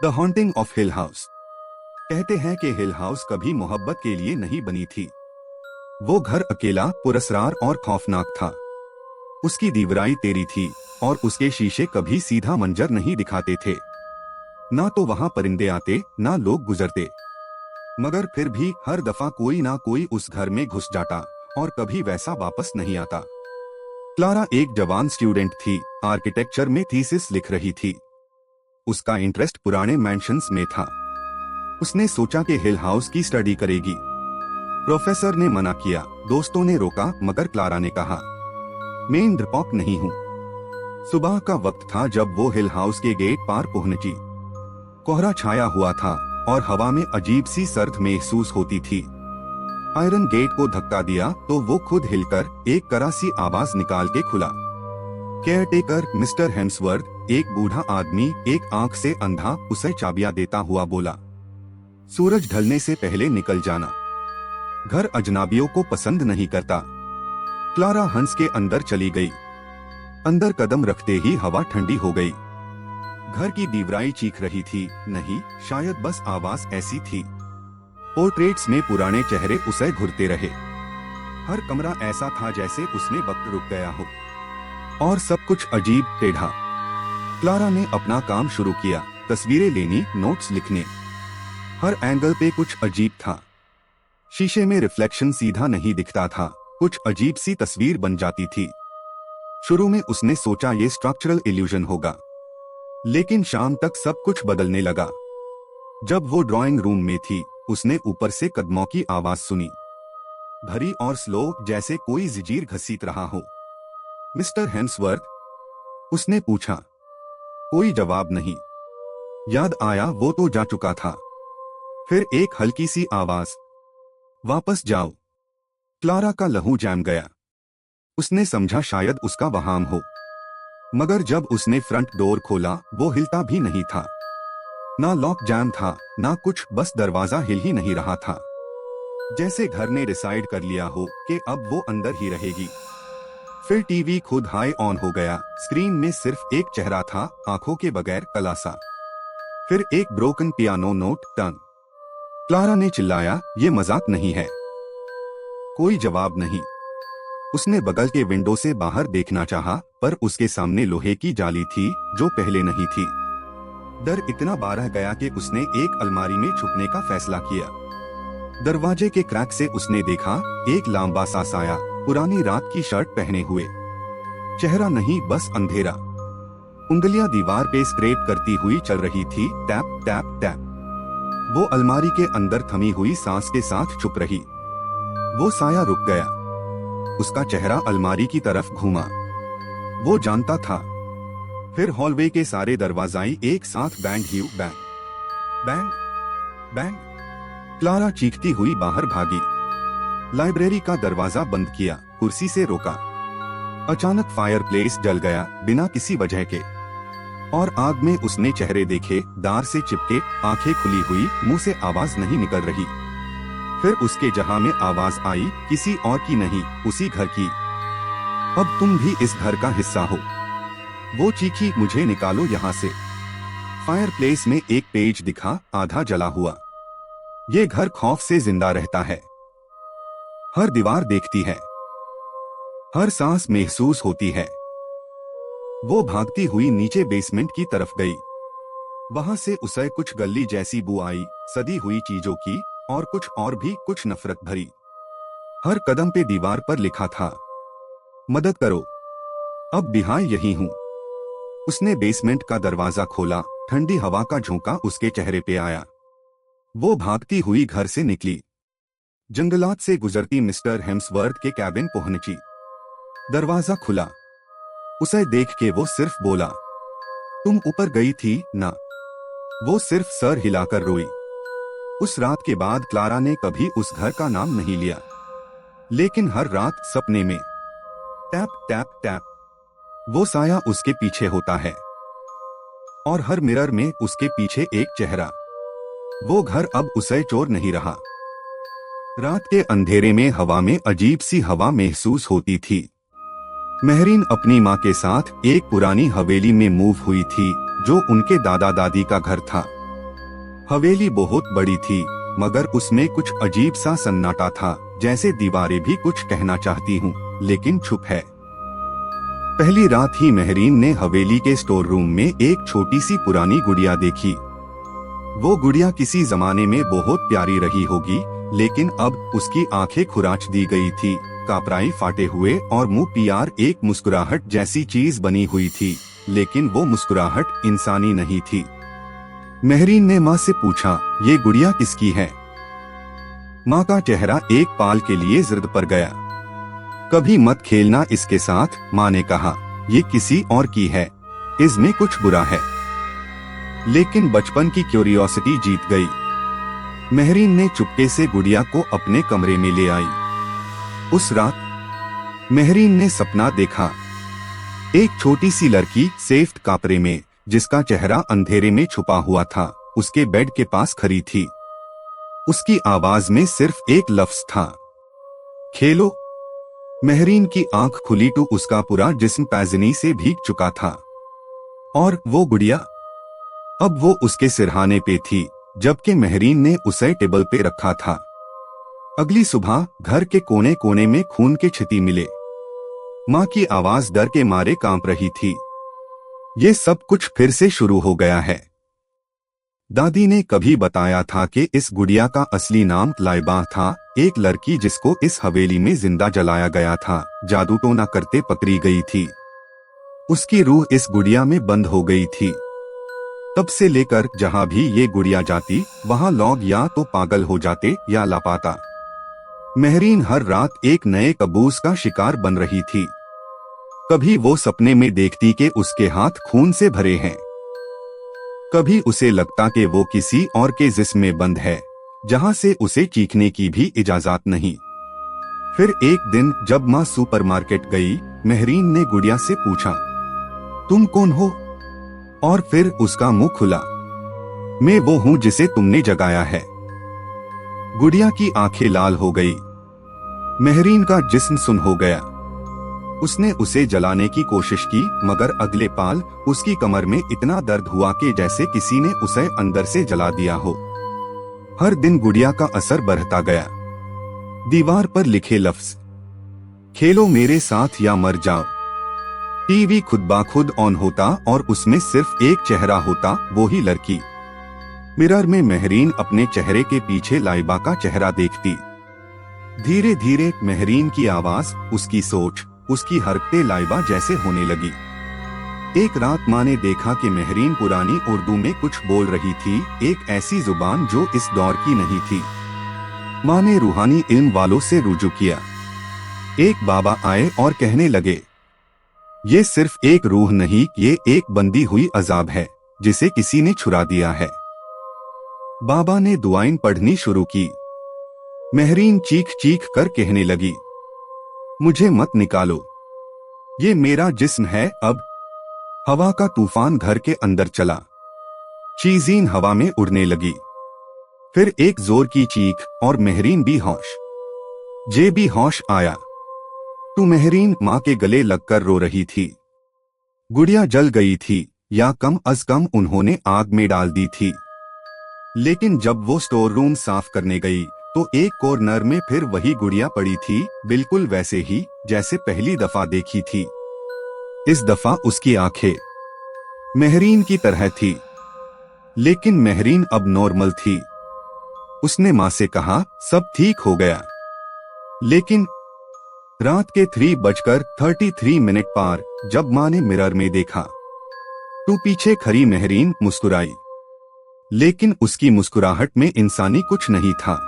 The haunting of hill house. कहते हैं कि हिल हाउस कभी मोहब्बत के लिए नहीं बनी थी। वो घर अकेला, पुरस्कार और खौफनाक था। उसकी दीवारें टेढ़ी थी और उसके शीशे कभी सीधा मंजर नहीं दिखाते थे। ना तो वहाँ परिंदे आते, ना लोग गुजरते। मगर फिर भी हर दफा कोई ना कोई उस घर में घुस जाता और कभी वैसा वापस नहीं आता। क्लारा एक जवान स्टूडेंट थी, आर्किटेक्चर में थीसिस लिख रही थी। उसका इंटरेस्ट पुराने मैंशंस में था। उसने सोचा कि हिल हाउस की स्टडी करेगी। प्रोफेसर ने मना किया, दोस्तों ने रोका, मगर क्लारा ने कहा, मैं डरपोक नहीं हूँ। सुबह का वक्त था जब वो हिल हाउस के गेट पार पहुंची। कोहरा छाया हुआ था और हवा में अजीब सी सर्द महसूस होती थी। आयरन गेट को धक्का दिया तो वो खुद हिलकर एक करासी आवाज निकाल के खुला। केयरटेकर मिस्टर हेम्सवर्थ, एक बूढ़ा आदमी एक आंख से अंधा, उसे चाबियां देता हुआ बोला, सूरज ढलने से पहले निकल जाना। घर अजनबियों को पसंद नहीं करता। क्लारा हंस के अंदर चली गई। अंदर कदम रखते ही हवा ठंडी हो गई। घर की दीवारें चीख रही थी, नहीं, शायद बस आवाज ऐसी थी। पोर्ट्रेट्स में पुराने चेहरे उसे घुरते रहे। हर कमरा ऐसा था जैसे उसमें वक्त रुक गया हो और सब कुछ अजीब टेढ़ा। क्लारा ने अपना काम शुरू किया, तस्वीरें लेनी, नोट्स लिखने। हर एंगल पे कुछ अजीब था। शीशे में रिफ्लेक्शन सीधा नहीं दिखता था, कुछ अजीब सी तस्वीर बन जाती थी। शुरू में उसने सोचा ये स्ट्रक्चरल इल्यूजन होगा, लेकिन शाम तक सब कुछ बदलने लगा। जब वो ड्राइंग रूम में थी, उसने ऊपर से कदमों की आवाज सुनी, भरी और स्लो, जैसे कोई जंजीर घसीट रहा हो। मिस्टर हेम्सवर्थ, उसने पूछा। कोई जवाब नहीं। याद आया वो तो जा चुका था। फिर एक हल्की सी आवाज, वापस जाओ। क्लारा का लहू जम गया। उसने समझा शायद उसका वहाम हो, मगर जब उसने फ्रंट डोर खोला वो हिलता भी नहीं था। ना लॉक जैम था, ना कुछ, बस दरवाजा हिल ही नहीं रहा था। जैसे घर ने डिसाइड कर लिया हो कि अब वो अंदर ही रहेगी। फिर टीवी खुद हाई ऑन हो गया। स्क्रीन में सिर्फ एक चेहरा था, आंखों के बगैर, काला सा। फिर एक broken piano note turn. Clara ने चिल्लाया, ये मजाक नहीं है। कोई जवाब नहीं। उसने बगल के विंडो से बाहर देखना चाहा, पर उसके सामने लोहे की जाली थी जो पहले नहीं थी। डर इतना बढ़ गया कि उसने एक अलमारी में छुपने का फैसला किया। दरवाजे के क्रैक से उसने देखा एक लंबा सा साया, पुरानी रात की शर्ट पहने हुए। चेहरा नहीं, बस अंधेरा। उंगलियां दीवार पे स्क्रैप करती हुई चल रही थी, टैप टैप टैप। वो अलमारी के अंदर थमी हुई सांस के साथ चुप रही। वो साया रुक गया। उसका चेहरा अलमारी की तरफ घूमा। वो जानता था। फिर हॉलवे के सारे दरवाजाएं एक साथ बैंग ही बैंग बैंग बैंग। क्लारा चीखती हुई बाहर भागी। लाइब्रेरी का दरवाजा बंद किया, कुर्सी से रोका। अचानक फायरप्लेस जल गया, बिना किसी वजह के। और आग में उसने चेहरे देखे, दार से चिपके, आंखें खुली हुई, मुंह से आवाज नहीं निकल रही। फिर उसके जहां में आवाज आई, किसी और की नहीं, उसी घर की। अब तुम भी इस घर का हिस्सा हो। वो चीखी, मुझे निकालो यहाँ से। फायरप्लेस में एक पेज दिखा, आधा जला हुआ। ये घर खौफ से जिंदा रहता है। हर दीवार देखती है, हर सांस महसूस होती है। वो भागती हुई नीचे बेसमेंट की तरफ गई। वहां से उसे कुछ गली जैसी बू आई, सदी हुई चीजों की, और कुछ और भी, कुछ नफरत भरी। हर कदम पे दीवार पर लिखा था, मदद करो, अब बिहार यही हूं। उसने बेसमेंट का दरवाजा खोला, ठंडी हवा का झोंका उसके चेहरे पे आया। वो भागती हुई घर से निकली। जंगलात से गुजरती मिस्टर हेम्सवर्थ के कैबिन पहुंची। दरवाजा खुला। उसे देख के वो सिर्फ बोला, तुम ऊपर गई थी ना? वो सिर्फ सर हिलाकर रोई। उस रात के बाद क्लारा ने कभी उस घर का नाम नहीं लिया, लेकिन हर रात सपने में टैप टैप टैप वो साया उसके पीछे होता है, और हर मिरर में उसके पीछे एक चेहरा। वो घर अब उसे चोर नहीं रहा। रात के अंधेरे में हवा में अजीब सी हवा महसूस होती थी। मेहरीन अपनी माँ के साथ एक पुरानी हवेली में मूव हुई थी, जो उनके दादा दादी का घर था। हवेली बहुत बड़ी थी, मगर उसमें कुछ अजीब सा सन्नाटा था, जैसे दीवारें भी कुछ कहना चाहती हूँ, लेकिन चुप है। पहली रात ही मेहरीन ने हवेली के स्टोर रूम में एक छोटी सी पुरानी गुड़िया देखी। वो गुड़िया किसी जमाने में बहुत प्यारी रही होगी, लेकिन अब उसकी आंखें खुराच दी गई थी, कापराई फाटे हुए और मुंह पियार एक मुस्कुराहट जैसी चीज बनी हुई थी, लेकिन वो मुस्कुराहट इंसानी नहीं थी। मेहरीन ने माँ से पूछा, ये गुड़िया किसकी है? माँ का चेहरा एक पाल के लिए जिद पर गया। कभी मत खेलना इसके साथ, माँ ने कहा, ये किसी और की है, इसमें कुछ बुरा है। लेकिन बचपन की क्यूरियोसिटी जीत गई। मेहरीन ने चुपके से गुड़िया को अपने कमरे में ले आई। उस रात मेहरीन ने सपना देखा, एक छोटी सी लड़की सेफ्ट कापरे में, जिसका चेहरा अंधेरे में छुपा हुआ था, उसके बेड के पास खड़ी थी। उसकी आवाज में सिर्फ एक लफ्ज था, खेलो। मेहरीन की आंख खुली तो उसका पूरा जिस्म पैजनी से भीग चुका था। और वो गुड़िया अब वो उसके सिरहाने पे थी, जबकि मेहरीन ने उसे टेबल पे रखा था। अगली सुबह घर के कोने कोने में खून के छींटे मिले। माँ की आवाज डर के मारे कांप रही थी। ये सब कुछ फिर से शुरू हो गया है। दादी ने कभी बताया था कि इस गुड़िया का असली नाम लाइबा था, एक लड़की जिसको इस हवेली में जिंदा जलाया गया था, जादू टोना करते पकड़ी गई थी। उसकी रूह इस गुड़िया में बंद हो गई थी। तब से लेकर जहां भी ये गुड़िया जाती, वहां लोग या तो पागल हो जाते या लापता। मेहरीन हर रात एक नए कबूस का शिकार बन रही थी। कभी वो सपने में देखती कि उसके हाथ खून से भरे हैं, कभी उसे लगता कि वो किसी और के जिस्म में बंद है, जहां से उसे चीखने की भी इजाजत नहीं। फिर एक दिन जब माँ सुपरमार्केट गई, मेहरीन ने गुड़िया से पूछा, तुम कौन हो? और फिर उसका मुंह खुला, मैं वो हूँ जिसे तुमने जगाया है। गुड़िया की आंखें लाल हो गई। मेहरीन का जिस्म सुन हो गया। उसने उसे जलाने की कोशिश की, मगर अगले पाल उसकी कमर में इतना दर्द हुआ कि जैसे किसी ने उसे अंदर से जला दिया हो। हर दिन गुड़िया का असर बढ़ता गया। दीवार पर लिखे लफ्ज, खेलो मेरे साथ या मर जाओ। टीवी खुद ब खुद ऑन होता और उसमें सिर्फ एक चेहरा होता, वो ही लड़की। मिरर में मेहरीन अपने चेहरे के पीछे लाइबा का चेहरा देखती। धीरे धीरे मेहरीन की आवाज, उसकी सोच, उसकी हरकतें लाइबा जैसे होने लगी। एक रात माँ ने देखा कि मेहरीन पुरानी उर्दू में कुछ बोल रही थी, एक ऐसी जुबान जो इस दौर की नहीं थी। माँ ने रूहानी इल्म वालों से रुजू किया। एक बाबा आए और कहने लगे, ये सिर्फ एक रूह नहीं, ये एक बंदी हुई अजाब है, जिसे किसी ने छुड़ा दिया है। बाबा ने दुआएं पढ़नी शुरू की। मेहरीन चीख चीख कर कहने लगी, मुझे मत निकालो, ये मेरा जिस्म है अब। हवा का तूफान घर के अंदर चला। चीज़ें हवा में उड़ने लगी। फिर एक जोर की चीख और मेहरीन भी होश। जे भी होश आया तो मेहरीन माँ के गले लगकर रो रही थी। गुड़िया जल गई थी, या कम अज कम उन्होंने आग में डाल दी थी। लेकिन जब वो स्टोर रूम साफ करने गई तो एक कॉर्नर में फिर वही गुड़िया पड़ी थी, बिल्कुल वैसे ही जैसे पहली दफा देखी थी। इस दफा उसकी आंखें मेहरीन की तरह थी, लेकिन मेहरीन अब नॉर्मल थी। उसने माँ से कहा, सब ठीक हो गया। लेकिन रात के 3:33 पार जब माँ ने मिरर में देखा तो पीछे खड़ी मेहरीन मुस्कुराई, लेकिन उसकी मुस्कुराहट में इंसानी कुछ नहीं था।